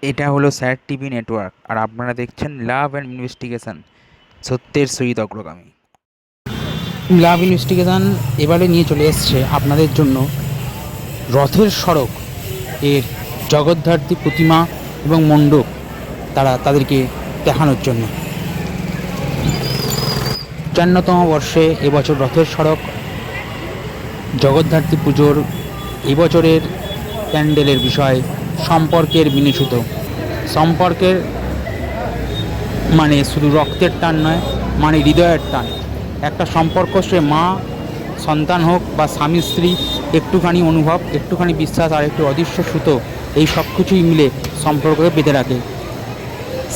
এটা হলো sir TV network, আর আপনারা দেখছেন লাভ অ্যান্ড ইনভেস্টিগেশন, সত্যের সহিত অগ্রগামী। লাভ ইনভেস্টিগেশন এবারে নিয়ে চলে এসছে আপনাদের জন্য রথের সড়ক এর জগদ্ধাত্রী প্রতিমা এবং মণ্ডপ তাদেরকে দেখানোর জন্য। ৫৪তম বর্ষে এবছর রথের সড়ক জগদ্ধাত্রী পুজোর এবছরের প্যান্ডেলের বিষয় সম্পর্কের বিনিশুত। সম্পর্কের মানে শুধু রক্তের টান নয়, মানে হৃদয়ের টান। একটা সম্পর্ক সে মা সন্তান হোক বা স্বামী স্ত্রী, একটুখানি অনুভব, একটুখানি বিশ্বাস আর একটু অদৃশ্য সুতো, এই সব কিছুই মিলে সম্পর্ককে বেঁধে রাখে।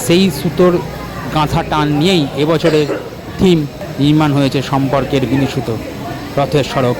সেই সুতোর গাঁথা টান নিয়েই এবছরের থিম নির্মাণ হয়েছে সম্পর্কের বিনিশুত রথের সড়ক।